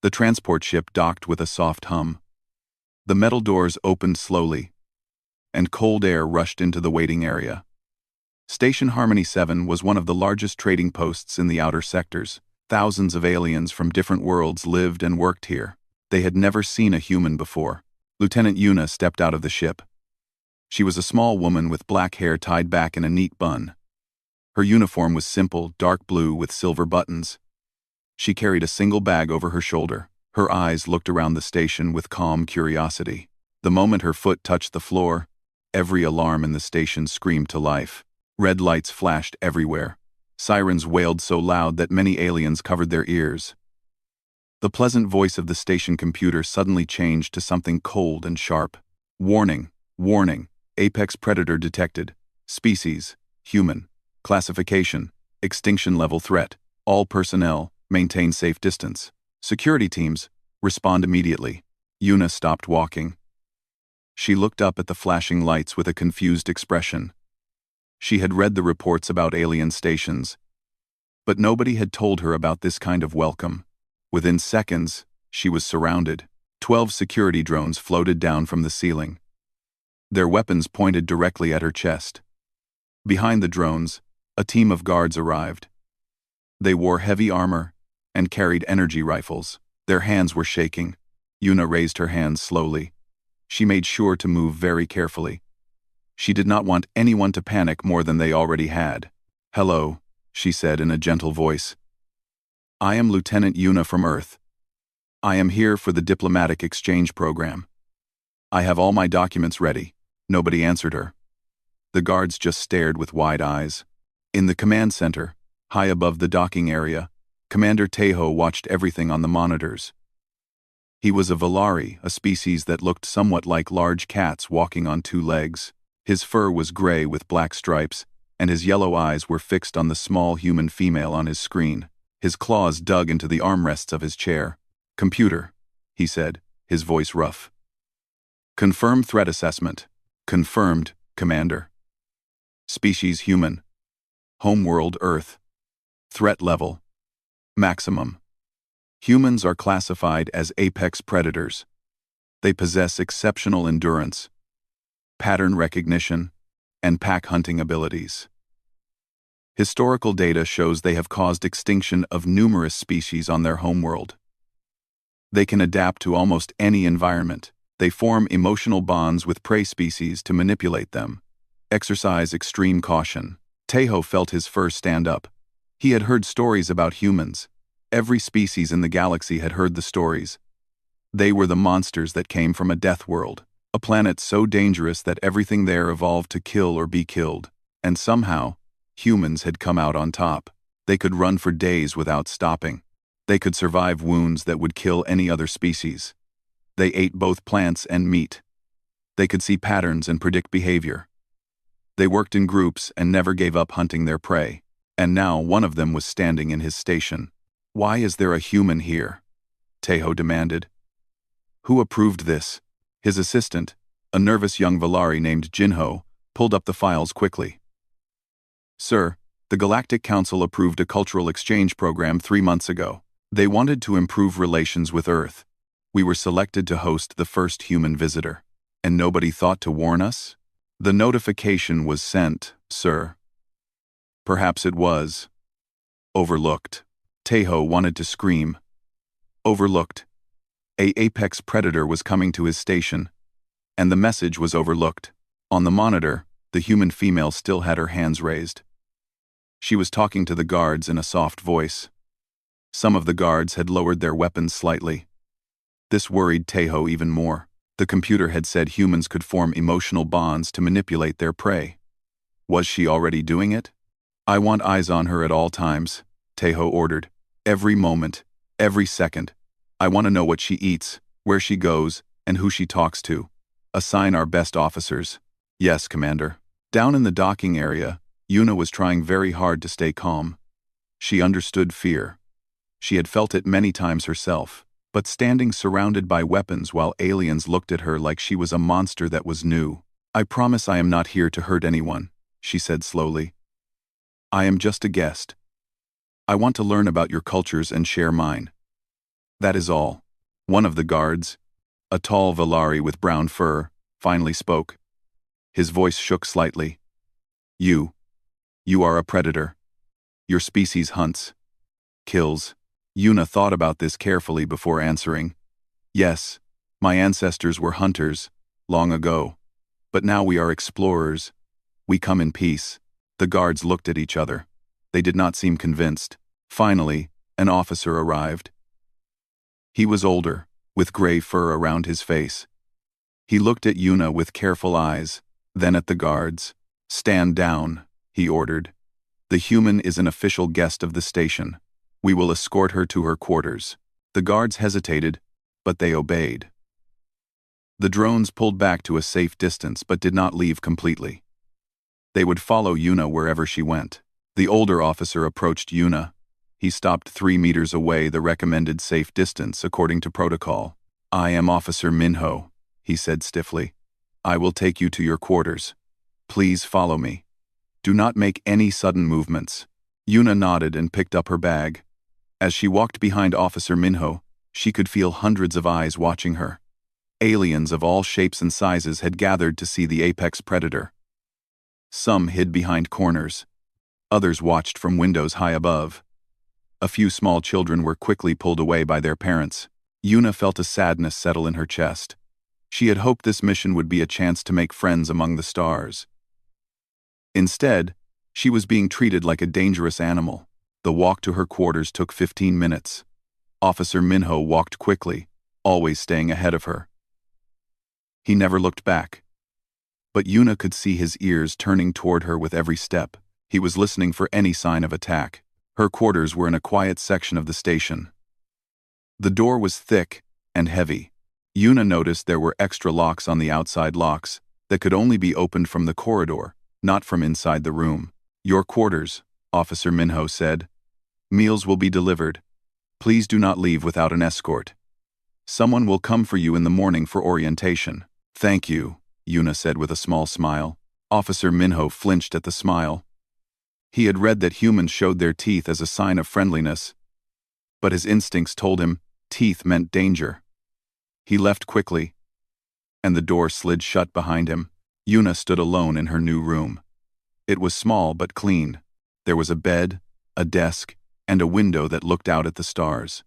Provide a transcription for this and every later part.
The transport ship docked with a soft hum. The metal doors opened slowly, and cold air rushed into the waiting area. Station Harmony 7 was one of the largest trading posts in the outer sectors. Thousands of aliens from different worlds lived and worked here. They had never seen a human before. Lieutenant Yuna stepped out of the ship. She was a small woman with black hair tied back in a neat bun. Her uniform was simple, dark blue with silver buttons. She carried a single bag over her shoulder. Her eyes looked around the station with calm curiosity. The moment her foot touched the floor, every alarm in the station screamed to life. Red lights flashed everywhere. Sirens wailed so loud that many aliens covered their ears. The pleasant voice of the station computer suddenly changed to something cold and sharp. Warning, warning, apex predator detected. Species, human. Classification, extinction level threat. All personnel, maintain safe distance. Security teams, respond immediately. Yuna stopped walking. She looked up at the flashing lights with a confused expression. She had read the reports about alien stations, but nobody had told her about this kind of welcome. Within seconds, she was surrounded. 12 security drones floated down from the ceiling. Their weapons pointed directly at her chest. Behind the drones, a team of guards arrived. They wore heavy armor and carried energy rifles. Their hands were shaking. Yuna raised her hands slowly. She made sure to move very carefully. She did not want anyone to panic more than they already had. "Hello," she said in a gentle voice. "I am Lieutenant Yuna from Earth. I am here for the diplomatic exchange program. I have all my documents ready." Nobody answered her. The guards just stared with wide eyes. In the command center, high above the docking area, Commander Tejo watched everything on the monitors. He was a Valari, a species that looked somewhat like large cats walking on two legs. His fur was gray with black stripes, and his yellow eyes were fixed on the small human female on his screen. His claws dug into the armrests of his chair. "Computer," he said, his voice rough. "Confirm threat assessment." "Confirmed, Commander." "Species human. Homeworld Earth. Threat level. Maximum. Humans are classified as apex predators. They possess exceptional endurance, pattern recognition, and pack hunting abilities. Historical data shows they have caused extinction of numerous species on their homeworld. They can adapt to almost any environment. They form emotional bonds with prey species to manipulate them. Exercise extreme caution. Tejo felt his fur stand up. He had heard stories about humans. Every species in the galaxy had heard the stories. They were the monsters that came from a death world, a planet so dangerous that everything there evolved to kill or be killed. And somehow, humans had come out on top. They could run for days without stopping. They could survive wounds that would kill any other species. They ate both plants and meat. They could see patterns and predict behavior. They worked in groups and never gave up hunting their prey. And now one of them was standing in his station. "Why is there a human here?" Tejo demanded. "Who approved this?" His assistant, a nervous young Valari named Jinho, pulled up the files quickly. "Sir, the Galactic Council approved a cultural exchange program 3 months ago. They wanted to improve relations with Earth. We were selected to host the first human visitor. And nobody thought to warn us? The notification was sent, sir." "Perhaps it was overlooked." Tejo wanted to scream. Overlooked. A apex predator was coming to his station, and the message was overlooked. On the monitor, the human female still had her hands raised. She was talking to the guards in a soft voice. Some of the guards had lowered their weapons slightly. This worried Tejo even more. The computer had said humans could form emotional bonds to manipulate their prey. Was she already doing it? "I want eyes on her at all times," Tejo ordered. "Every moment, every second. I want to know what she eats, where she goes, and who she talks to. Assign our best officers." "Yes, Commander." Down in the docking area, Yuna was trying very hard to stay calm. She understood fear. She had felt it many times herself. But standing surrounded by weapons while aliens looked at her like she was a monster that was new. "I promise I am not here to hurt anyone," she said slowly. "I am just a guest. I want to learn about your cultures and share mine." That is all. One of the guards, a tall Valari with brown fur, finally spoke. His voice shook slightly. You are a predator. Your species hunts, kills. Yuna thought about this carefully before answering. Yes, my ancestors were hunters, long ago. But now we are explorers. We come in peace. The guards looked at each other. They did not seem convinced. Finally, an officer arrived. He was older, with gray fur around his face. He looked at Yuna with careful eyes, then at the guards. Stand down, he ordered. The human is an official guest of the station. We will escort her to her quarters. The guards hesitated, but they obeyed. The drones pulled back to a safe distance but did not leave completely. They would follow Yuna wherever she went. The older officer approached Yuna. He stopped 3 meters away, the recommended safe distance according to protocol. I am Officer Minho, he said stiffly. I will take you to your quarters. Please follow me. Do not make any sudden movements. Yuna nodded and picked up her bag. As she walked behind Officer Minho, she could feel hundreds of eyes watching her. Aliens of all shapes and sizes had gathered to see the apex predator. Some hid behind corners. Others watched from windows high above. A few small children were quickly pulled away by their parents. Yuna felt a sadness settle in her chest. She had hoped this mission would be a chance to make friends among the stars. Instead, she was being treated like a dangerous animal. The walk to her quarters took 15 minutes. Officer Minho walked quickly, always staying ahead of her. He never looked back. But Yuna could see his ears turning toward her with every step. He was listening for any sign of attack. Her quarters were in a quiet section of the station. The door was thick and heavy. Yuna noticed there were extra locks on the outside locks that could only be opened from the corridor, not from inside the room. Your quarters, Officer Minho said. Meals will be delivered. Please do not leave without an escort. Someone will come for you in the morning for orientation. Thank you, Yuna said with a small smile. Officer Minho flinched at the smile. He had read that humans showed their teeth as a sign of friendliness, but his instincts told him teeth meant danger. He left quickly, and the door slid shut behind him. Yuna stood alone in her new room. It was small but clean. There was a bed, a desk, and a window that looked out at the stars.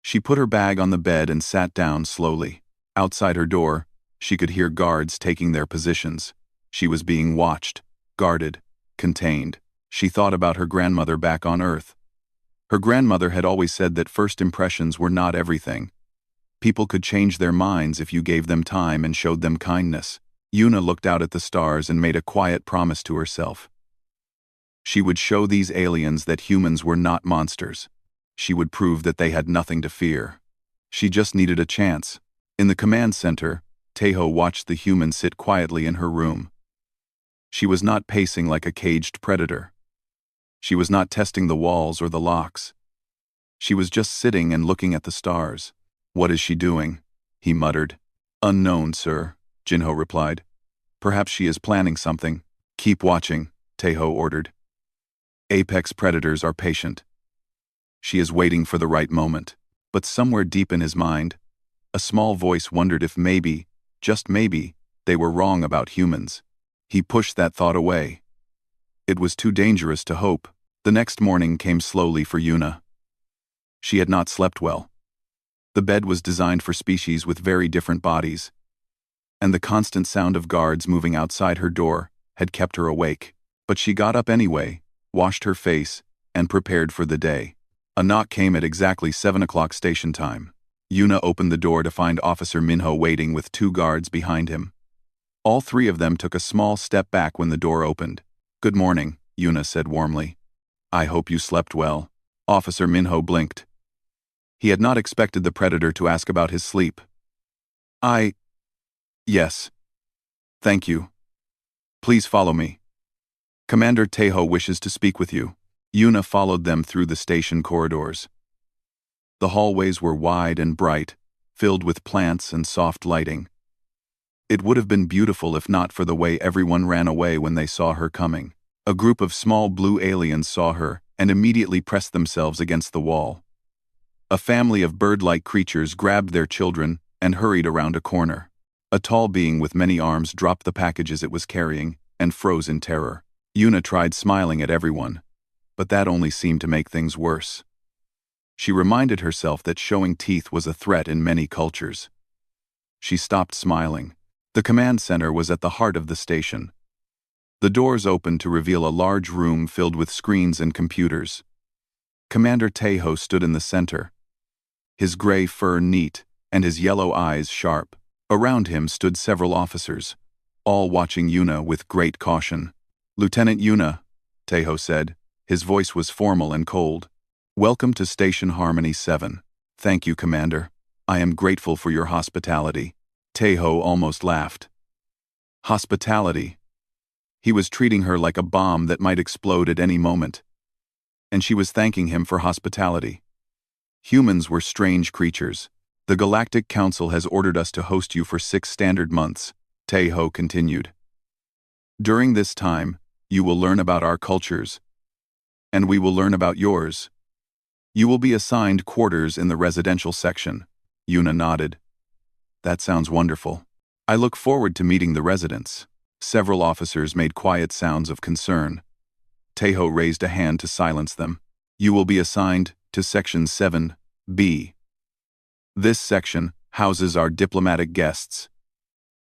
She put her bag on the bed and sat down slowly. Outside her door, she could hear guards taking their positions. She was being watched, guarded, contained. She thought about her grandmother back on Earth. Her grandmother had always said that first impressions were not everything. People could change their minds if you gave them time and showed them kindness. Yuna looked out at the stars and made a quiet promise to herself. She would show these aliens that humans were not monsters. She would prove that they had nothing to fear. She just needed a chance. In the command center, Tejo watched the human sit quietly in her room. She was not pacing like a caged predator. She was not testing the walls or the locks. She was just sitting and looking at the stars. What is she doing? He muttered. Unknown, sir, Jinho replied. Perhaps she is planning something. Keep watching, Tejo ordered. Apex predators are patient. She is waiting for the right moment. But somewhere deep in his mind, a small voice wondered if maybe, just maybe, they were wrong about humans. He pushed that thought away. It was too dangerous to hope. The next morning came slowly for Yuna. She had not slept well. The bed was designed for species with very different bodies, and the constant sound of guards moving outside her door had kept her awake. But she got up anyway, washed her face, and prepared for the day. A knock came at exactly 7 o'clock station time. Yuna opened the door to find Officer Minho waiting with 2 guards behind him. All 3 of them took a small step back when the door opened. Good morning, Yuna said warmly. I hope you slept well. Officer Minho blinked. He had not expected the predator to ask about his sleep. Yes. Thank you. Please follow me. Commander Tejo wishes to speak with you. Yuna followed them through the station corridors. The hallways were wide and bright, filled with plants and soft lighting. It would have been beautiful if not for the way everyone ran away when they saw her coming. A group of small blue aliens saw her and immediately pressed themselves against the wall. A family of bird-like creatures grabbed their children and hurried around a corner. A tall being with many arms dropped the packages it was carrying and froze in terror. Yuna tried smiling at everyone, but that only seemed to make things worse. She reminded herself that showing teeth was a threat in many cultures. She stopped smiling. The command center was at the heart of the station. The doors opened to reveal a large room filled with screens and computers. Commander Taeho stood in the center, his gray fur neat and his yellow eyes sharp. Around him stood several officers, all watching Yuna with great caution. "Lieutenant Yuna," Taeho said. His voice was formal and cold. "Welcome to Station Harmony 7. Thank you, Commander. I am grateful for your hospitality." Taeho almost laughed. Hospitality. He was treating her like a bomb that might explode at any moment. And she was thanking him for hospitality. Humans were strange creatures. "The Galactic Council has ordered us to host you for 6 standard months," Taeho continued. "During this time, you will learn about our cultures, and we will learn about yours. You will be assigned quarters in the residential section." Yuna nodded. "That sounds wonderful. I look forward to meeting the residents." Several officers made quiet sounds of concern. Taeho raised a hand to silence them. "You will be assigned to Section 7B. This section houses our diplomatic guests,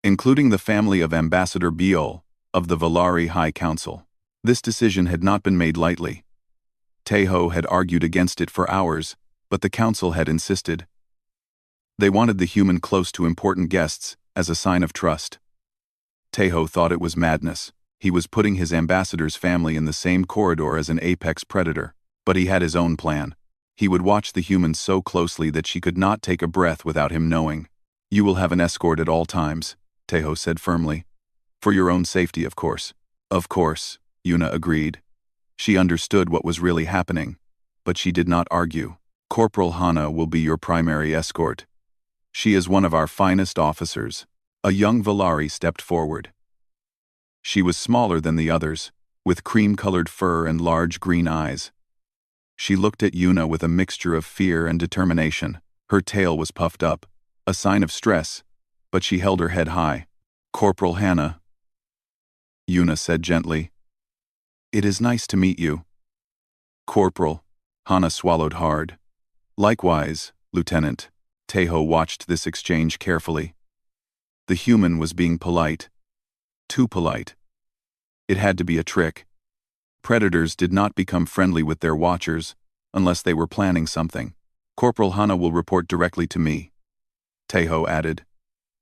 including the family of Ambassador Biol of the Valari High Council." This decision had not been made lightly. Taeho had argued against it for hours, but the council had insisted. They wanted the human close to important guests as a sign of trust. Taeho thought it was madness. He was putting his ambassador's family in the same corridor as an apex predator, but he had his own plan. He would watch the humans so closely that she could not take a breath without him knowing. "You will have an escort at all times," Taeho said firmly. "For your own safety, of course." "Of course," Yuna agreed. She understood what was really happening, but she did not argue. "Corporal Hana will be your primary escort. She is one of our finest officers." A young Valari stepped forward. She was smaller than the others, with cream-colored fur and large green eyes. She looked at Yuna with a mixture of fear and determination. Her tail was puffed up, a sign of stress, but she held her head high. "Corporal Hana," Yuna said gently. "It is nice to meet you." "Corporal," Hana swallowed hard. "Likewise, Lieutenant." Taeho watched this exchange carefully. The human was being polite. Too polite. It had to be a trick. Predators did not become friendly with their watchers unless they were planning something. "Corporal Hana will report directly to me," Taeho added.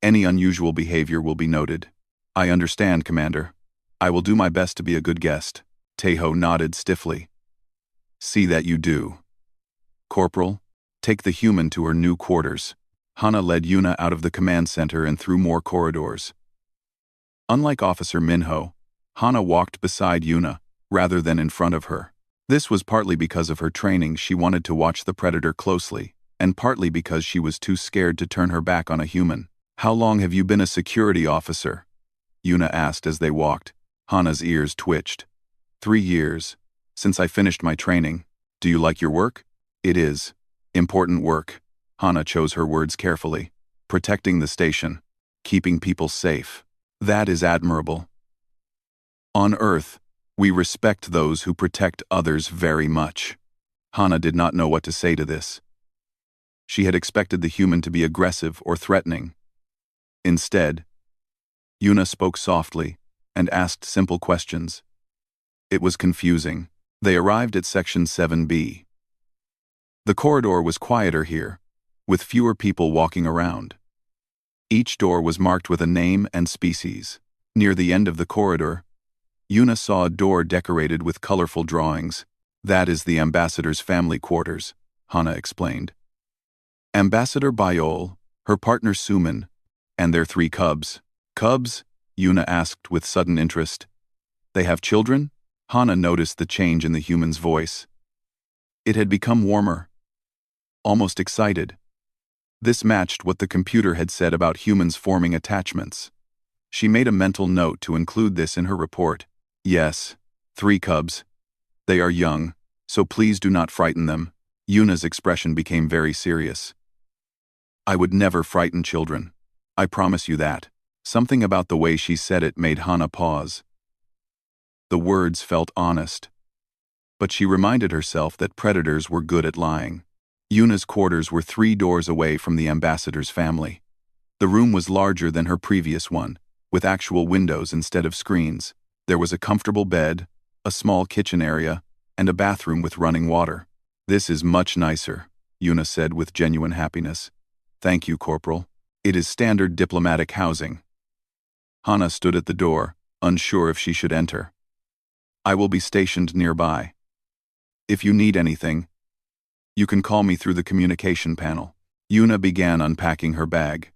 "Any unusual behavior will be noted." "I understand, Commander. I will do my best to be a good guest." Taeho nodded stiffly. "See that you do." "Corporal, take the human to her new quarters." Hana led Yuna out of the command center and through more corridors. Unlike Officer Minho, Hana walked beside Yuna, rather than in front of her. This was partly because of her training. She wanted to watch the predator closely, and partly because she was too scared to turn her back on a human. "How long have you been a security officer?" Yuna asked as they walked. Hana's ears twitched. 3 years, since I finished my training. Do you like your work? It is. Important work. Hana chose her words carefully. Protecting the station. Keeping people safe. That is admirable. On Earth, we respect those who protect others very much. Hana did not know what to say to this. She had expected the human to be aggressive or threatening. Instead, Yuna spoke softly and asked simple questions. It was confusing. They arrived at Section 7B. The corridor was quieter here, with fewer people walking around. Each door was marked with a name and species. Near the end of the corridor, Yuna saw a door decorated with colorful drawings. "That is the ambassador's family quarters," Hana explained. Ambassador Biol, her partner Suman, and their 3 cubs. "Cubs?" Yuna asked with sudden interest. "They have children?" Hana noticed the change in the human's voice. It had become warmer, almost excited. This matched what the computer had said about humans forming attachments. She made a mental note to include this in her report. "Yes, 3 cubs. They are young, so please do not frighten them." Yuna's expression became very serious. I would never frighten children. I promise you that. Something about the way she said it made Hana pause. The words felt honest. But she reminded herself that predators were good at lying. Yuna's quarters were 3 doors away from the ambassador's family. The room was larger than her previous one, with actual windows instead of screens. There was a comfortable bed, a small kitchen area, and a bathroom with running water. This is much nicer, Yuna said with genuine happiness. Thank you, Corporal. It is standard diplomatic housing. Hana stood at the door, unsure if she should enter. I will be stationed nearby. If you need anything, you can call me through the communication panel. Yuna began unpacking her bag.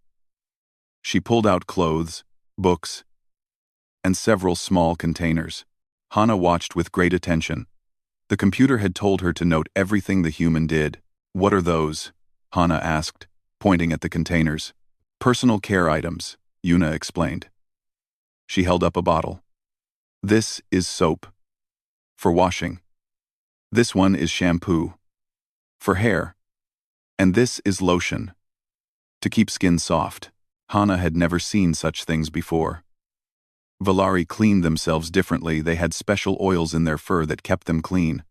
She pulled out clothes, books, and several small containers. Hana watched with great attention. The computer had told her to note everything the human did. What are those? Hana asked, pointing at the containers. Personal care items, Yuna explained. She held up a bottle. This is soap. For washing. This one is shampoo. For hair. And this is lotion. To keep skin soft. Hana had never seen such things before. Valari cleaned themselves differently. They had special oils in their fur that kept them clean.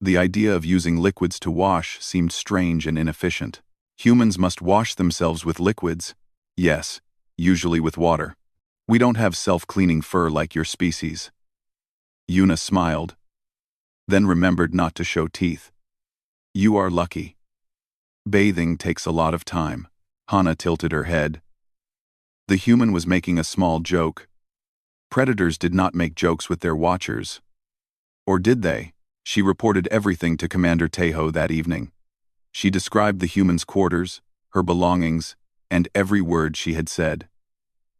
The idea of using liquids to wash seemed strange and inefficient. Humans must wash themselves with liquids. Yes, usually with water. We don't have self-cleaning fur like your species. Yuna smiled, then remembered not to show teeth. You are lucky. Bathing takes a lot of time. Hana tilted her head. The human was making a small joke. Predators did not make jokes with their watchers. Or did they? She reported everything to Commander Tejo that evening. She described the human's quarters, her belongings, and every word she had said.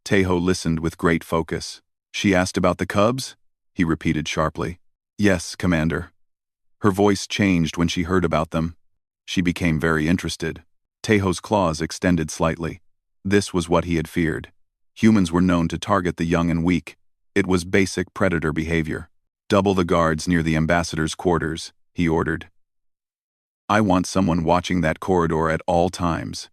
Tejo listened with great focus. She asked about the cubs? He repeated sharply. Yes, Commander. Her voice changed when she heard about them. She became very interested. Tejo's claws extended slightly. This was what he had feared. Humans were known to target the young and weak. It was basic predator behavior. Double the guards near the ambassador's quarters, he ordered. I want someone watching that corridor at all times.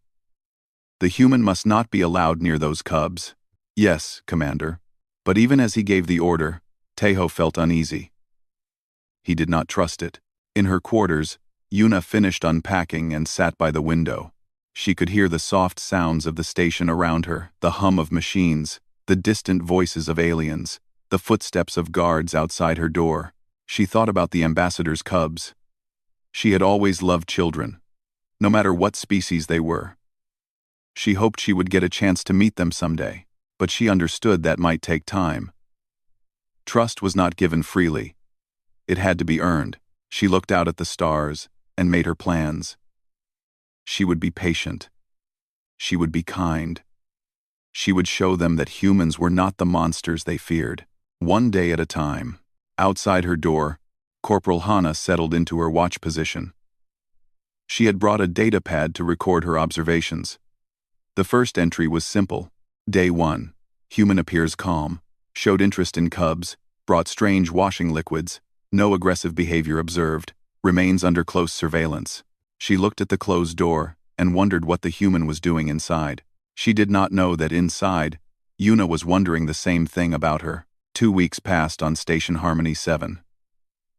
The human must not be allowed near those cubs. Yes, Commander. But even as he gave the order, Tejo felt uneasy. He did not trust it. In her quarters, Yuna finished unpacking and sat by the window. She could hear the soft sounds of the station around her, the hum of machines, the distant voices of aliens, the footsteps of guards outside her door. She thought about the ambassador's cubs. She had always loved children, no matter what species they were. She hoped she would get a chance to meet them someday, but she understood that might take time. Trust was not given freely. It had to be earned. She looked out at the stars and made her plans. She would be patient. She would be kind. She would show them that humans were not the monsters they feared. One day at a time. Outside her door, Corporal Hana settled into her watch position. She had brought a data pad to record her observations. The first entry was simple. Day 1. Human appears calm, showed interest in cubs, brought strange washing liquids, no aggressive behavior observed, remains under close surveillance. She looked at the closed door and wondered what the human was doing inside. She did not know that inside, Yuna was wondering the same thing about her. 2 weeks passed on Station Harmony 7.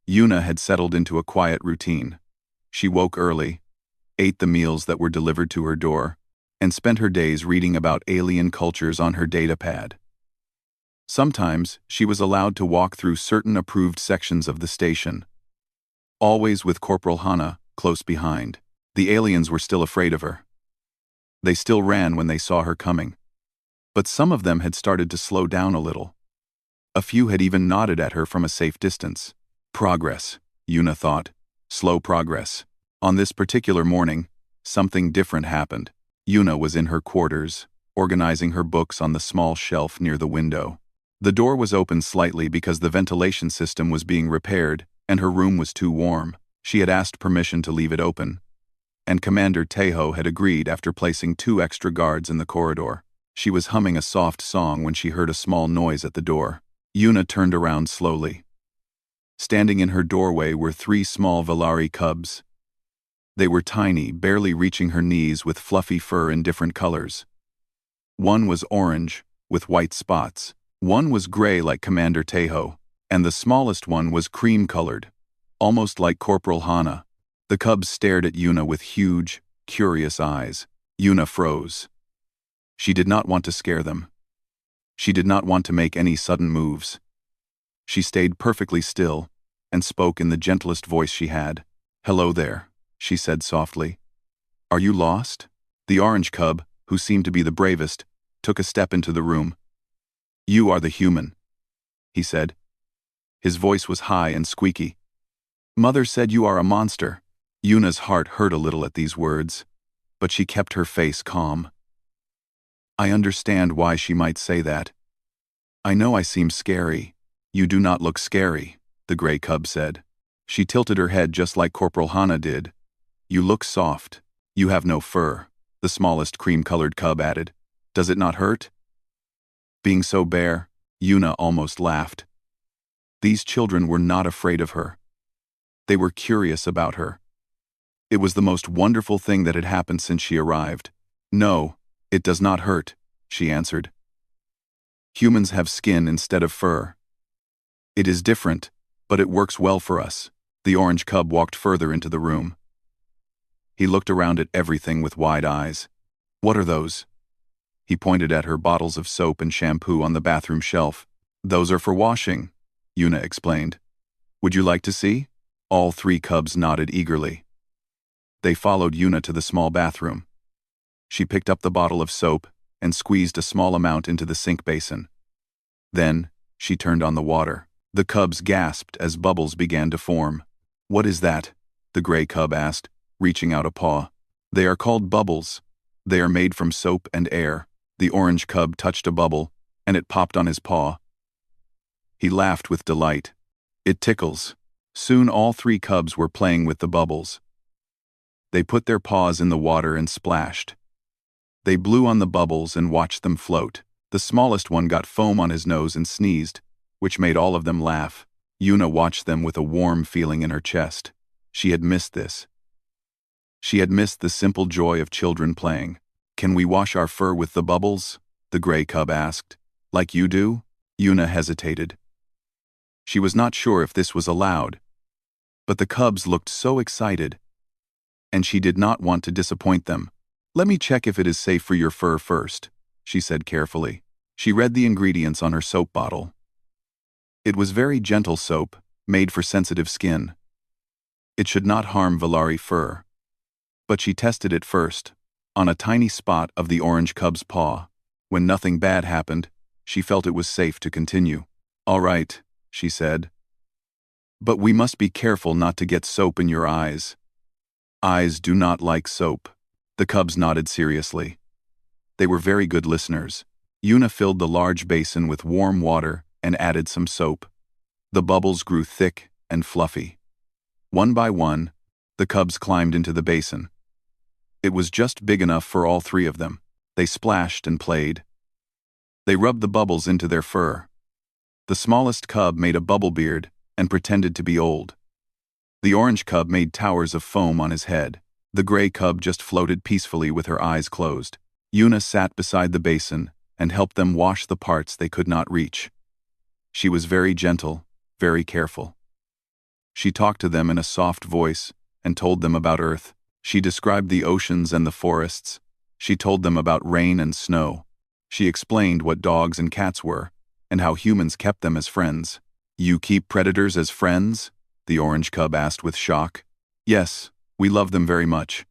Yuna had settled into a quiet routine. She woke early, ate the meals that were delivered to her door, and spent her days reading about alien cultures on her data pad. Sometimes, she was allowed to walk through certain approved sections of the station. Always with Corporal Hana close behind. The aliens were still afraid of her. They still ran when they saw her coming. But some of them had started to slow down a little. A few had even nodded at her from a safe distance. Progress, Yuna thought. Slow progress. On this particular morning, something different happened. Yuna was in her quarters, organizing her books on the small shelf near the window. The door was open slightly because the ventilation system was being repaired, and her room was too warm. She had asked permission to leave it open, and Commander Tejo had agreed after placing 2 extra guards in the corridor. She was humming a soft song when she heard a small noise at the door. Yuna turned around slowly. Standing in her doorway were 3 small Valari cubs. They were tiny, barely reaching her knees, with fluffy fur in different colors. One was orange, with white spots. One was gray like Commander Tejo, and the smallest one was cream-colored, almost like Corporal Hana. The cubs stared at Yuna with huge, curious eyes. Yuna froze. She did not want to scare them. She did not want to make any sudden moves. She stayed perfectly still and spoke in the gentlest voice she had. "Hello there," she said softly. "Are you lost?" The orange cub, who seemed to be the bravest, took a step into the room. "You are the human," he said. His voice was high and squeaky. "Mother said you are a monster." Yuna's heart hurt a little at these words, but she kept her face calm. "I understand why she might say that. I know I seem scary." "You do not look scary," the gray cub said. She tilted her head just like Corporal Hana did. "You look soft. You have no fur," the smallest cream-colored cub added. "Does it not hurt?" Being so bare, Yuna almost laughed. These children were not afraid of her. They were curious about her. It was the most wonderful thing that had happened since she arrived. "No, it does not hurt," she answered. "Humans have skin instead of fur. It is different, but it works well for us." The orange cub walked further into the room. He looked around at everything with wide eyes. "What are those?" He pointed at her bottles of soap and shampoo on the bathroom shelf. "Those are for washing," Yuna explained. "Would you like to see?" All three cubs nodded eagerly. They followed Yuna to the small bathroom. She picked up the bottle of soap and squeezed a small amount into the sink basin. Then, she turned on the water. The cubs gasped as bubbles began to form. "What is that?" the gray cub asked, reaching out a paw. "They are called bubbles. They are made from soap and air." The orange cub touched a bubble, and it popped on his paw. He laughed with delight. "It tickles." Soon all three cubs were playing with the bubbles. They put their paws in the water and splashed. They blew on the bubbles and watched them float. The smallest one got foam on his nose and sneezed, which made all of them laugh. Yuna watched them with a warm feeling in her chest. She had missed this. She had missed the simple joy of children playing. "Can we wash our fur with the bubbles?" the gray cub asked. "Like you do?" Yuna hesitated. She was not sure if this was allowed, but the cubs looked so excited, and she did not want to disappoint them. "Let me check if it is safe for your fur first," she said carefully. She read the ingredients on her soap bottle. It was very gentle soap, made for sensitive skin. It should not harm Valari fur. But she tested it first, on a tiny spot of the orange cub's paw. When nothing bad happened, she felt it was safe to continue. "All right," she said. "But we must be careful not to get soap in your eyes." "Eyes do not like soap." The cubs nodded seriously. They were very good listeners. Yuna filled the large basin with warm water and added some soap. The bubbles grew thick and fluffy. One by one, the cubs climbed into the basin. It was just big enough for all three of them. They splashed and played. They rubbed the bubbles into their fur. The smallest cub made a bubble beard and pretended to be old. The orange cub made towers of foam on his head. The gray cub just floated peacefully with her eyes closed. Yuna sat beside the basin and helped them wash the parts they could not reach. She was very gentle, very careful. She talked to them in a soft voice and told them about Earth. She described the oceans and the forests. She told them about rain and snow. She explained what dogs and cats were, and how humans kept them as friends. "You keep predators as friends?" the orange cub asked with shock. "Yes, we love them very much.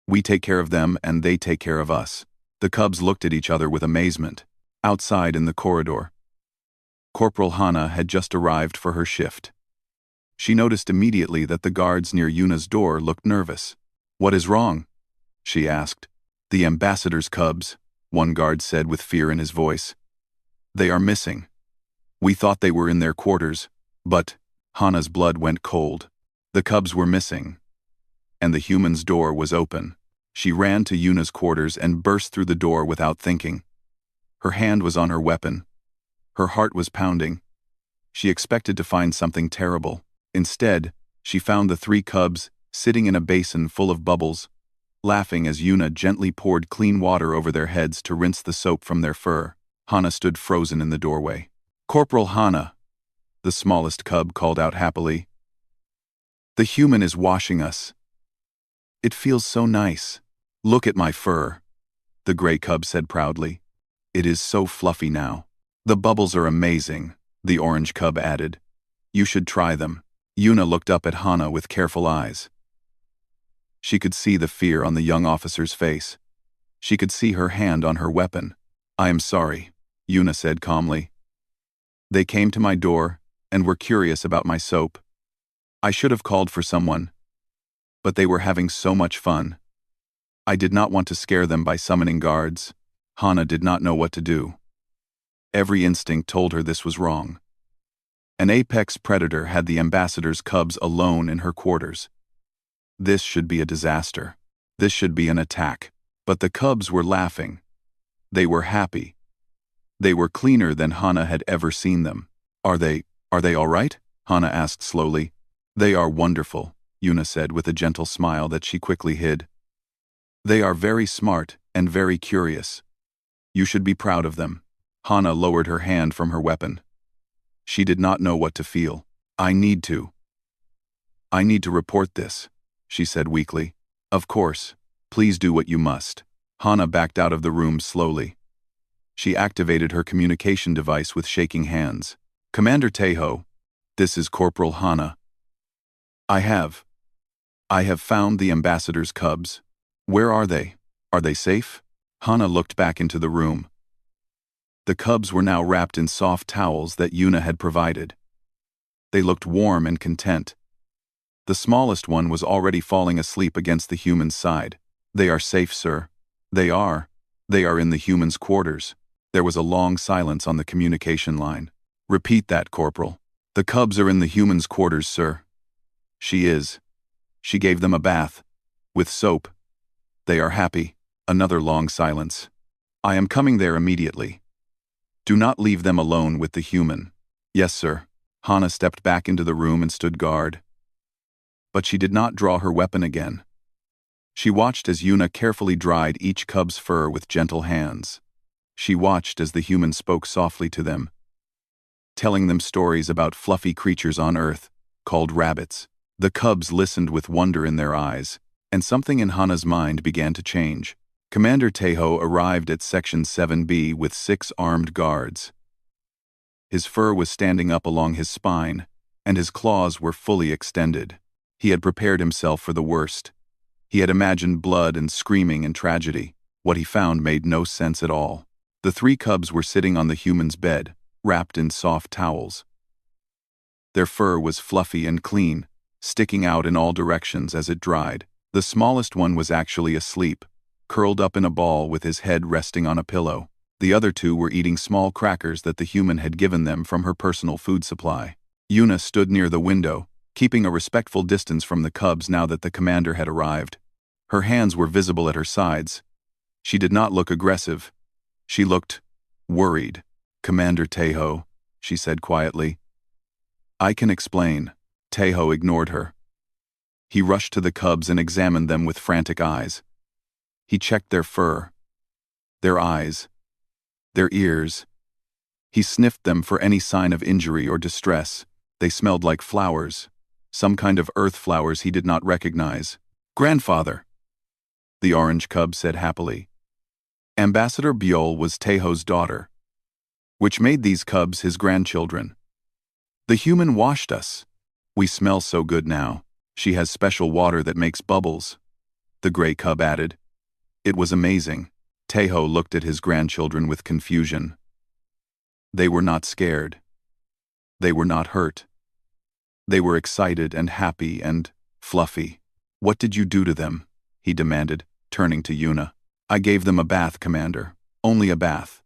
We take care of them and they take care of us." The cubs looked at each other with amazement. Outside in the corridor, Corporal Hana had just arrived for her shift. She noticed immediately that the guards near Yuna's door looked nervous. "What is wrong?" she asked. "The ambassador's cubs," one guard said with fear in his voice. "They are missing. We thought they were in their quarters, but..." Hana's blood went cold. The cubs were missing, and the human's door was open. She ran to Yuna's quarters and burst through the door without thinking. Her hand was on her weapon. Her heart was pounding. She expected to find something terrible. Instead, she found the three cubs sitting in a basin full of bubbles, laughing as Yuna gently poured clean water over their heads to rinse the soap from their fur. Hana stood frozen in the doorway. "Corporal Hana," the smallest cub called out happily. "The human is washing us. It feels so nice. Look at my fur," the gray cub said proudly. "It is so fluffy now." "The bubbles are amazing," the orange cub added. "You should try them." Yuna looked up at Hana with careful eyes. She could see the fear on the young officer's face. She could see her hand on her weapon. "I am sorry," Yuna said calmly. "They came to my door and were curious about my soap. I should have called for someone, but they were having so much fun. I did not want to scare them by summoning guards." Hana did not know what to do. Every instinct told her this was wrong. An apex predator had the ambassador's cubs alone in her quarters. This should be a disaster. This should be an attack. But the cubs were laughing. They were happy. They were cleaner than Hana had ever seen them. Are they all right?" Hana asked slowly. "They are wonderful," Yuna said with a gentle smile that she quickly hid. "They are very smart and very curious. You should be proud of them." Hana lowered her hand from her weapon. She did not know what to feel. I need to report this," she said weakly. "Of course. Please do what you must." Hana backed out of the room slowly. She activated her communication device with shaking hands. "Commander Tejo, this is Corporal Hana. I have found the ambassador's cubs. Where are they? Are they safe?" Hana looked back into the room. The cubs were now wrapped in soft towels that Yuna had provided. They looked warm and content. The smallest one was already falling asleep against the human's side. "They are safe, sir." They are in the human's quarters." There was a long silence on the communication line. "Repeat that, Corporal." "The cubs are in the human's quarters, sir." She gave them a bath. With soap. They are happy." Another long silence. "I am coming there immediately. Do not leave them alone with the human." "Yes, sir." Hana stepped back into the room and stood guard. But she did not draw her weapon again. She watched as Yuna carefully dried each cub's fur with gentle hands. She watched as the human spoke softly to them, telling them stories about fluffy creatures on Earth, called rabbits. The cubs listened with wonder in their eyes, and something in Hana's mind began to change. Commander Tejo arrived at Section 7B with 6 armed guards. His fur was standing up along his spine, and his claws were fully extended. He had prepared himself for the worst. He had imagined blood and screaming and tragedy. What he found made no sense at all. The 3 cubs were sitting on the human's bed, wrapped in soft towels. Their fur was fluffy and clean, sticking out in all directions as it dried. The smallest one was actually asleep, curled up in a ball with his head resting on a pillow. The other 2 were eating small crackers that the human had given them from her personal food supply. Yuna stood near the window, keeping a respectful distance from the cubs now that the commander had arrived. Her hands were visible at her sides. She did not look aggressive. She looked worried. "Commander Tejo," she said quietly. "I can explain." Tejo ignored her. He rushed to the cubs and examined them with frantic eyes. He checked their fur, their eyes, their ears. He sniffed them for any sign of injury or distress. They smelled like flowers, some kind of earth flowers he did not recognize. "Grandfather," the orange cub said happily. Ambassador Biol was Tejo's daughter, which made these cubs his grandchildren. "The human washed us. We smell so good now. She has special water that makes bubbles," the gray cub added. It was amazing. Tejo looked at his grandchildren with confusion. They were not scared. They were not hurt. They were excited and happy and fluffy. "What did you do to them?" he demanded, turning to Yuna. "I gave them a bath, Commander. Only a bath.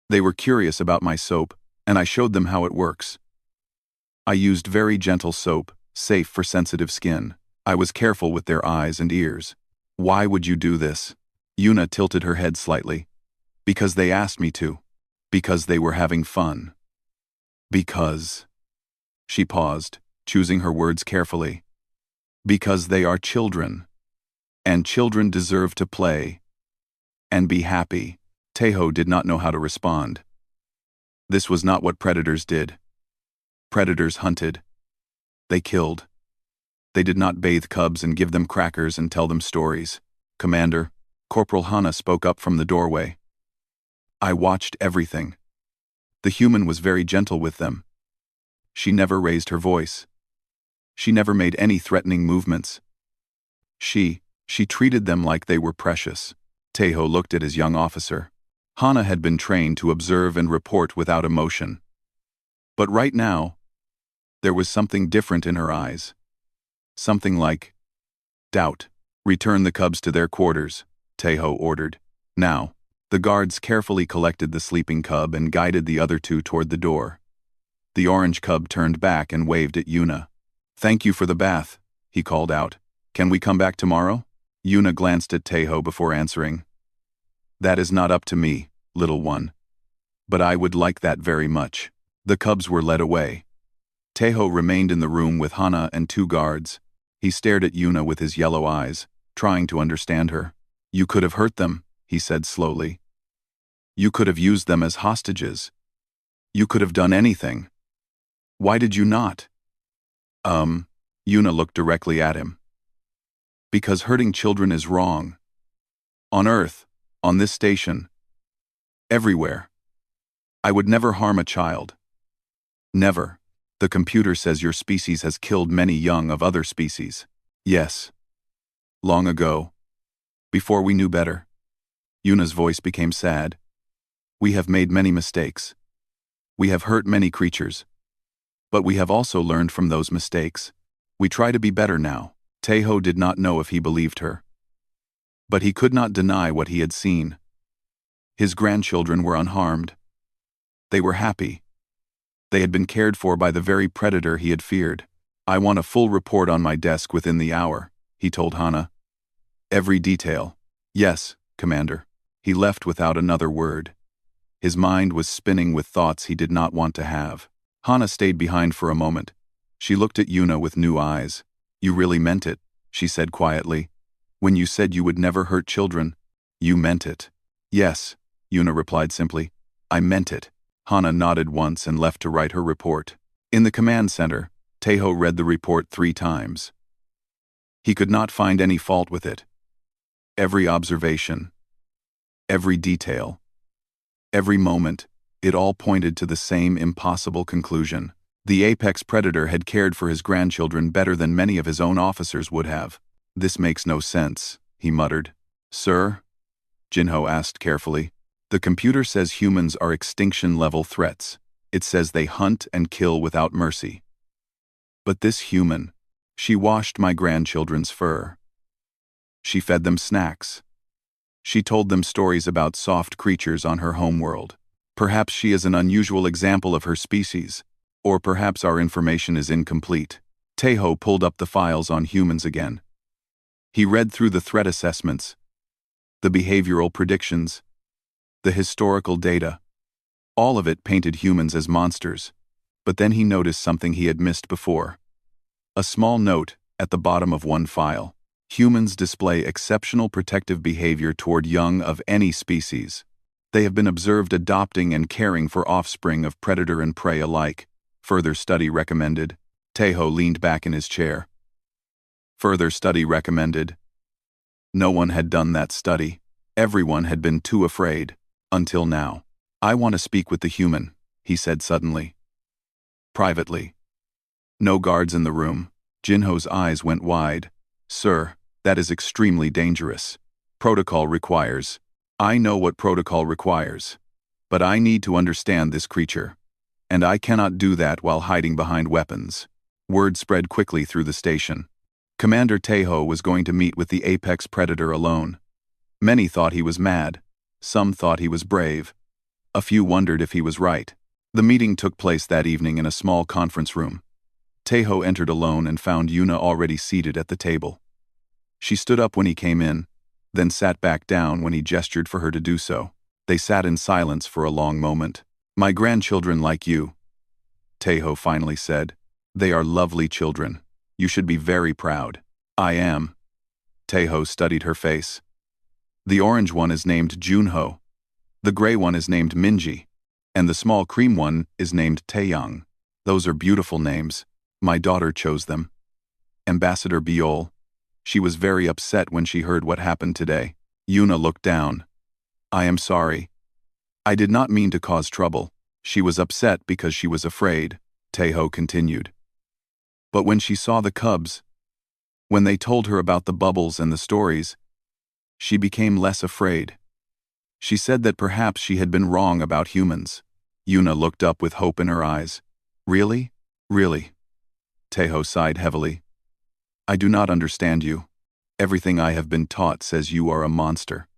They were curious about my soap, and I showed them how it works. I used very gentle soap, safe for sensitive skin. I was careful with their eyes and ears." "Why would you do this?" Yuna tilted her head slightly. "Because they asked me to. Because they were having fun. Because..." She paused, choosing her words carefully. Because they are children. And children deserve to play. And be happy. Tejo did not know how to respond. This was not what predators did. Predators hunted. They killed. They did not bathe cubs and give them crackers and tell them stories. Commander, Corporal Hana spoke up from the doorway. I watched everything. The human was very gentle with them. She never raised her voice. She never made any threatening movements. She treated them like they were precious. Tejo looked at his young officer. Hana had been trained to observe and report without emotion. But right now, there was something different in her eyes. Something like doubt. Return the cubs to their quarters, Tejo ordered. Now, the guards carefully collected the sleeping cub and guided the other two toward the door. The orange cub turned back and waved at Yuna. Thank you for the bath, he called out. Can we come back tomorrow? Yuna glanced at Tejo before answering. That is not up to me, little one. But I would like that very much. The cubs were led away. Tejo remained in the room with Hana and two guards. He stared at Yuna with his yellow eyes, trying to understand her. You could have hurt them, he said slowly. You could have used them as hostages. You could have done anything. Why did you not? Yuna looked directly at him. Because hurting children is wrong. On Earth, on this station, everywhere. I would never harm a child. Never. The computer says your species has killed many young of other species. Yes. Long ago. Before we knew better. Yuna's voice became sad. We have made many mistakes. We have hurt many creatures. But we have also learned from those mistakes. We try to be better now. Tejo did not know if he believed her. But he could not deny what he had seen. His grandchildren were unharmed. They were happy. They had been cared for by the very predator he had feared. I want a full report on my desk within the hour, he told Hana. Every detail. Yes, Commander. He left without another word. His mind was spinning with thoughts he did not want to have. Hana stayed behind for a moment. She looked at Yuna with new eyes. You really meant it, she said quietly. When you said you would never hurt children, you meant it. Yes, Yuna replied simply. I meant it. Hana nodded once and left to write her report. In the command center, Tejo read the report 3 times. He could not find any fault with it. Every observation, every detail, every moment, it all pointed to the same impossible conclusion. The apex predator had cared for his grandchildren better than many of his own officers would have. This makes no sense, he muttered. Sir? Jinho asked carefully. The computer says humans are extinction-level threats. It says they hunt and kill without mercy. But this human, she washed my grandchildren's fur. She fed them snacks. She told them stories about soft creatures on her homeworld. Perhaps she is an unusual example of her species, or perhaps our information is incomplete. Tejo pulled up the files on humans again. He read through the threat assessments, the behavioral predictions, the historical data. All of it painted humans as monsters, but then he noticed something he had missed before. A small note at the bottom of one file. Humans display exceptional protective behavior toward young of any species. They have been observed adopting and caring for offspring of predator and prey alike. Further study recommended. Tejo leaned back in his chair. Further study recommended. No one had done that study. Everyone had been too afraid. Until now. I want to speak with the human, he said suddenly. Privately. No guards in the room. Jinho's eyes went wide. Sir, that is extremely dangerous. Protocol requires. I know what protocol requires. But I need to understand this creature. And I cannot do that while hiding behind weapons. Word spread quickly through the station. Commander Tejo was going to meet with the apex predator alone. Many thought he was mad. Some thought he was brave. A few wondered if he was right. The meeting took place that evening in a small conference room. Tejo entered alone and found Yuna already seated at the table. She stood up when he came in, then sat back down when he gestured for her to do so. They sat in silence for a long moment. My grandchildren like you, Tejo finally said. They are lovely children. You should be very proud. I am. Taeho studied her face. The orange one is named Junho. The gray one is named Minji. And the small cream one is named Taeyang. Those are beautiful names. My daughter chose them. Ambassador Biol. She was very upset when she heard what happened today. Yuna looked down. I am sorry. I did not mean to cause trouble. She was upset because she was afraid, Taeho continued. But when she saw the cubs, when they told her about the bubbles and the stories, she became less afraid. She said that perhaps she had been wrong about humans. Yuna looked up with hope in her eyes. Really? Really? Taeho sighed heavily. I do not understand you. Everything I have been taught says you are a monster.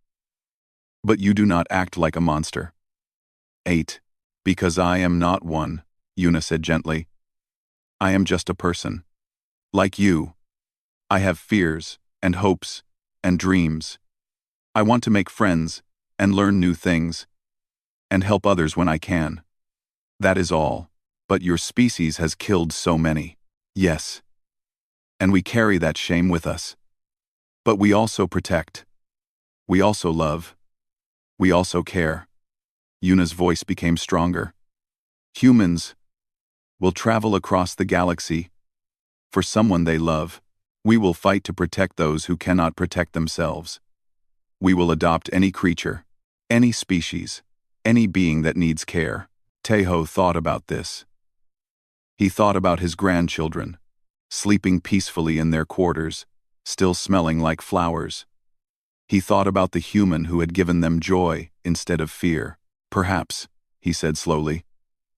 But you do not act like a monster. 8. Because I am not one, Yuna said gently. I am just a person. Like you. I have fears, and hopes, and dreams. I want to make friends, and learn new things, and help others when I can. That is all. But your species has killed so many. Yes. And we carry that shame with us. But we also protect. We also love. We also care. Yuna's voice became stronger. Humans will travel across the galaxy for someone they love. We will fight to protect those who cannot protect themselves. We will adopt any creature, any species, any being that needs care. Taeho thought about this. He thought about his grandchildren, sleeping peacefully in their quarters, still smelling like flowers. He thought about the human who had given them joy instead of fear. Perhaps, he said slowly,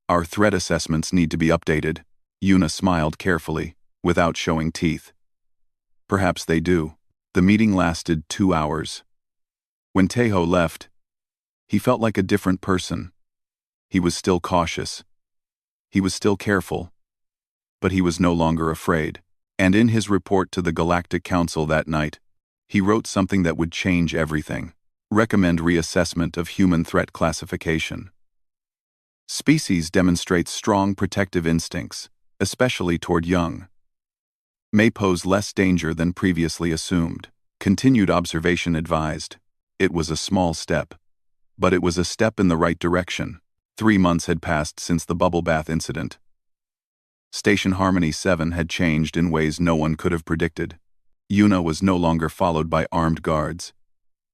our threat assessments need to be updated. Yuna smiled carefully, without showing teeth. Perhaps they do. The meeting lasted 2 hours. When Taeho left, he felt like a different person. He was still cautious. He was still careful. But he was no longer afraid. And in his report to the Galactic Council that night, he wrote something that would change everything. Recommend reassessment of human threat classification. Species demonstrates strong protective instincts, especially toward young. May pose less danger than previously assumed. Continued observation advised. It was a small step. But it was a step in the right direction. 3 months had passed since the bubble bath incident. Station Harmony 7 had changed in ways no one could have predicted. Yuna was no longer followed by armed guards.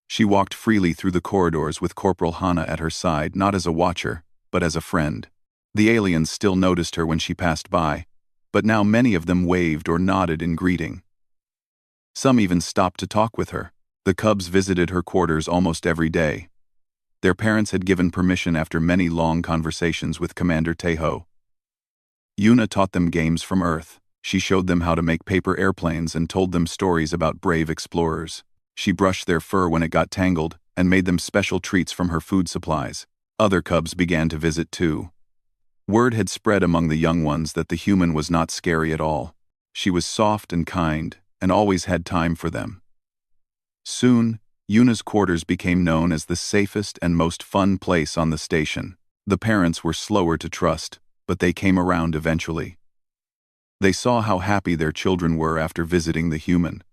She walked freely through the corridors with Corporal Hana at her side, not as a watcher, but as a friend. The aliens still noticed her when she passed by, but now many of them waved or nodded in greeting. Some even stopped to talk with her. The cubs visited her quarters almost every day. Their parents had given permission after many long conversations with Commander Taeho. Yuna taught them games from Earth. She showed them how to make paper airplanes and told them stories about brave explorers. She brushed their fur when it got tangled and made them special treats from her food supplies. Other cubs began to visit too. Word had spread among the young ones that the human was not scary at all. She was soft and kind and always had time for them. Soon, Yuna's quarters became known as the safest and most fun place on the station. The parents were slower to trust, but they came around eventually. They saw how happy their children were after visiting the human.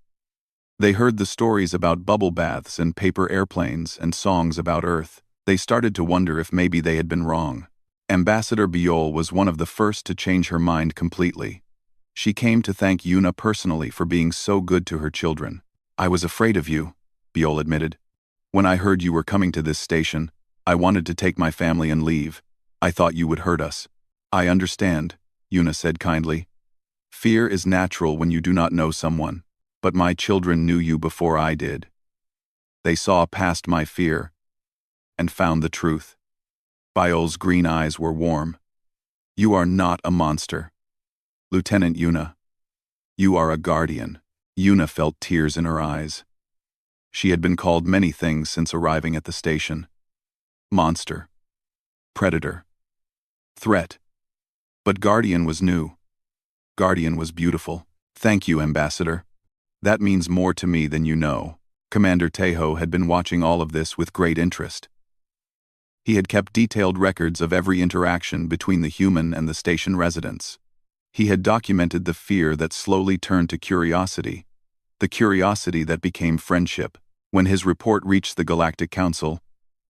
They heard the stories about bubble baths and paper airplanes and songs about Earth. They started to wonder if maybe they had been wrong. Ambassador Biol was one of the first to change her mind completely. She came to thank Yuna personally for being so good to her children. I was afraid of you, Biol admitted. When I heard you were coming to this station, I wanted to take my family and leave. I thought you would hurt us. I understand, Yuna said kindly. Fear is natural when you do not know someone. But my children knew you before I did. They saw past my fear and found the truth. Biol's green eyes were warm. You are not a monster. Lieutenant Yuna. You are a guardian. Yuna felt tears in her eyes. She had been called many things since arriving at the station. Monster. Predator. Threat. But Guardian was new. Guardian was beautiful. Thank you, Ambassador. That means more to me than you know. Commander Taeho had been watching all of this with great interest. He had kept detailed records of every interaction between the human and the station residents. He had documented the fear that slowly turned to curiosity, the curiosity that became friendship. When his report reached the Galactic Council,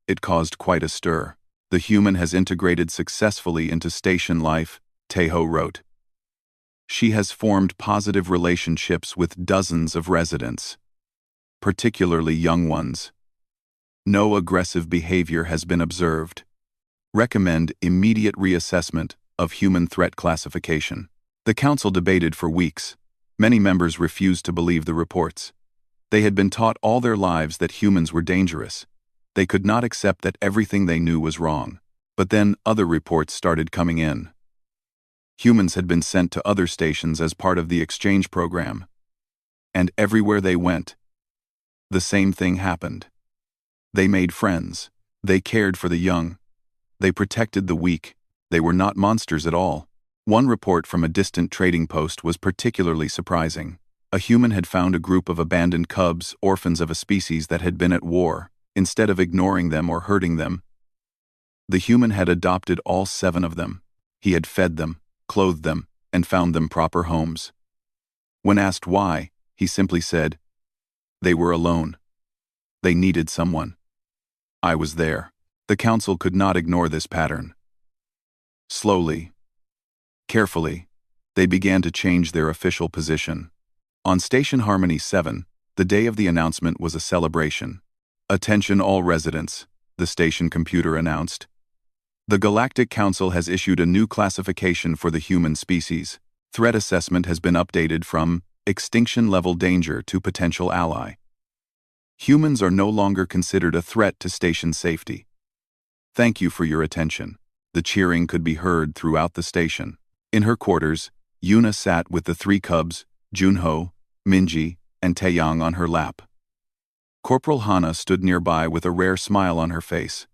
it caused quite a stir. The human has integrated successfully into station life, Tejo wrote. She has formed positive relationships with dozens of residents, particularly young ones. No aggressive behavior has been observed. Recommend immediate reassessment of human threat classification. The council debated for weeks. Many members refused to believe the reports. They had been taught all their lives that humans were dangerous. They could not accept that everything they knew was wrong. But then other reports started coming in. Humans had been sent to other stations as part of the exchange program. And everywhere they went, the same thing happened. They made friends. They cared for the young. They protected the weak. They were not monsters at all. One report from a distant trading post was particularly surprising. A human had found a group of abandoned cubs, orphans of a species that had been at war. Instead of ignoring them or hurting them, the human had adopted all 7 of them. He had fed them, clothed them, and found them proper homes. When asked why, he simply said, "They were alone. They needed someone. I was there." The council could not ignore this pattern. Slowly, carefully, they began to change their official position. On Station Harmony 7, the day of the announcement was a celebration. "Attention all residents," the station computer announced. "The Galactic Council has issued a new classification for the human species. Threat assessment has been updated from extinction-level danger to potential ally. Humans are no longer considered a threat to station safety. Thank you for your attention." The cheering could be heard throughout the station. In her quarters, Yuna sat with the 3 cubs, Junho, Minji, and Taeyang on her lap. Corporal Hana stood nearby with a rare smile on her face.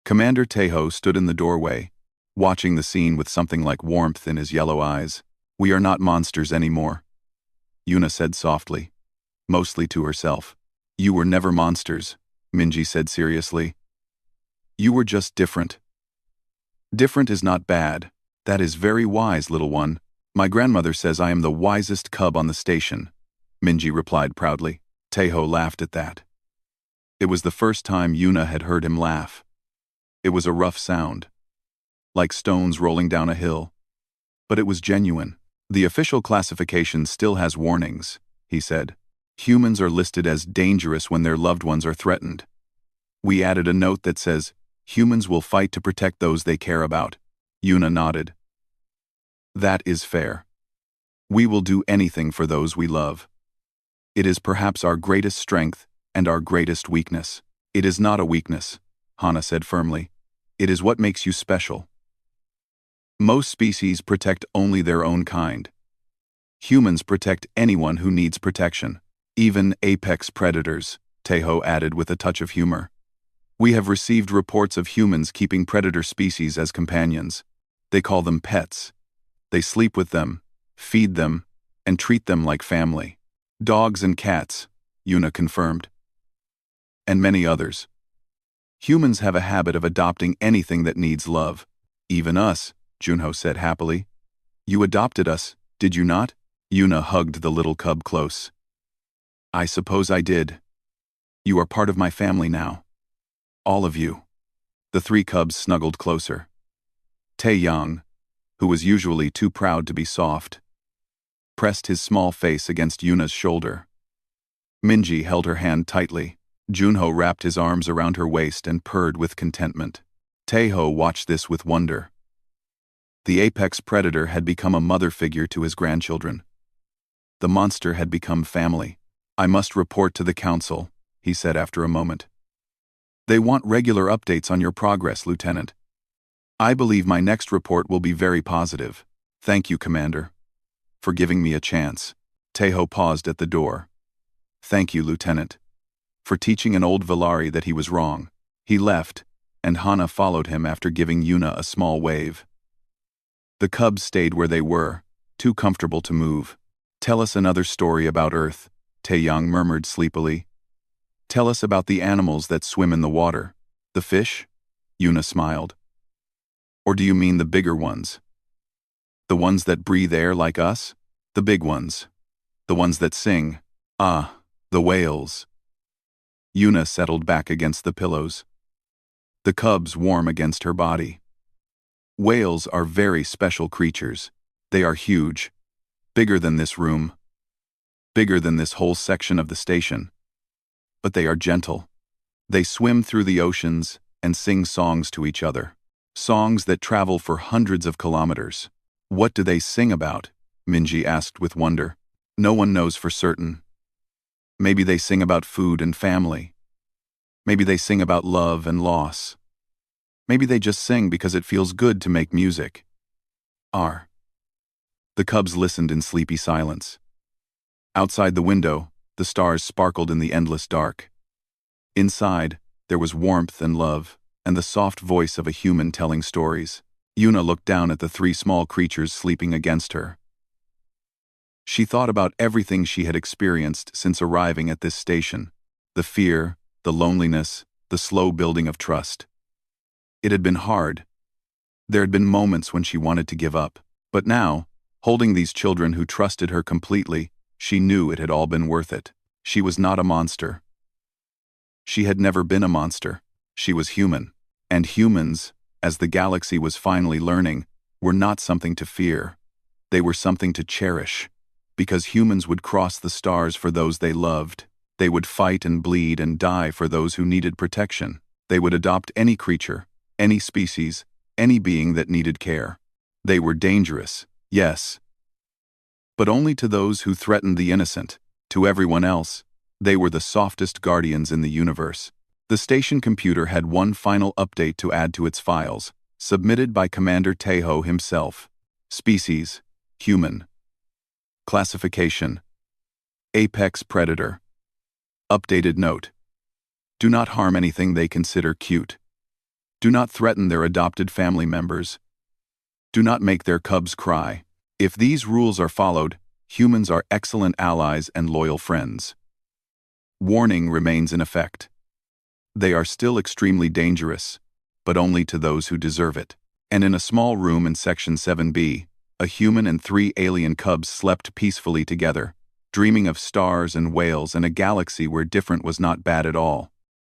Commander Tejo stood in the doorway, watching the scene with something like warmth in his yellow eyes. "We are not monsters anymore," Yuna said softly, mostly to herself. "You were never monsters," Minji said seriously. "You were just different." "Different is not bad. That is very wise, little one. My grandmother says I am the wisest cub on the station," Minji replied proudly. Tejo laughed at that. It was the first time Yuna had heard him laugh. It was a rough sound, like stones rolling down a hill. But it was genuine. "The official classification still has warnings," he said. "Humans are listed as dangerous when their loved ones are threatened. We added a note that says, humans will fight to protect those they care about." Yuna nodded. "That is fair. We will do anything for those we love. It is perhaps our greatest strength and our greatest weakness." "It is not a weakness," Hana said firmly. "It is what makes you special. Most species protect only their own kind. Humans protect anyone who needs protection, even apex predators," Tejo added with a touch of humor. "We have received reports of humans keeping predator species as companions. They call them pets. They sleep with them, feed them, and treat them like family. Dogs and cats," Yuna confirmed. "And many others. Humans have a habit of adopting anything that needs love. Even us," Junho said happily. "You adopted us, did you not?" Yuna hugged the little cub close. "I suppose I did. You are part of my family now. All of you." The 3 cubs snuggled closer. Taeyang, who was usually too proud to be soft, pressed his small face against Yuna's shoulder. Minji held her hand tightly. Junho wrapped his arms around her waist and purred with contentment. Tejo watched this with wonder. The apex predator had become a mother figure to his grandchildren. The monster had become family. "I must report to the council," he said after a moment. "They want regular updates on your progress, Lieutenant. I believe my next report will be very positive. Thank you, Commander, for giving me a chance." Tejo paused at the door. "Thank you, Lieutenant, for teaching an old Valari that he was wrong." He left, and Hana followed him after giving Yuna a small wave. The cubs stayed where they were, too comfortable to move. "Tell us another story about Earth," Taeyang murmured sleepily. "Tell us about the animals that swim in the water." "The fish?" Yuna smiled. "Or do you mean the bigger ones? The ones that breathe air like us?" "The big ones. The ones that sing," Ah, the whales. Yuna settled back against the pillows, the cubs warm against her body. Whales are very special creatures. They are huge, bigger than this room, bigger than this whole section of the station. But they are gentle. They swim through the oceans and sing songs to each other. Songs that travel for hundreds of kilometers. What do they sing about? Minji asked with wonder. No one knows for certain. Maybe they sing about food and family. Maybe they sing about love and loss. Maybe they just sing because it feels good to make music. R. The cubs listened in sleepy silence. Outside the window, the stars sparkled in the endless dark. Inside, there was warmth and love, and the soft voice of a human telling stories. Yuna looked down at the three small creatures sleeping against her. She thought about everything she had experienced since arriving at this station. The fear, the loneliness, the slow building of trust. It had been hard. There had been moments when she wanted to give up. But now, holding these children who trusted her completely, she knew it had all been worth it. She was not a monster. She had never been a monster. She was human. And humans, as the galaxy was finally learning, were not something to fear. They were something to cherish. Because humans would cross the stars for those they loved. They would fight and bleed and die for those who needed protection. They would adopt any creature, any species, any being that needed care. They were dangerous, yes. But only to those who threatened the innocent. To everyone else, they were the softest guardians in the universe. The station computer had one final update to add to its files, submitted by Commander Tejo himself. Species: human. Classification: apex predator. Updated note: do not harm anything they consider cute. Do not threaten their adopted family members. Do not make their cubs cry. If these rules are followed, humans are excellent allies and loyal friends. Warning remains in effect. They are still extremely dangerous, but only to those who deserve it. And in a small room in Section 7B, a human and 3 alien cubs slept peacefully together, dreaming of stars and whales and a galaxy where different was not bad at all.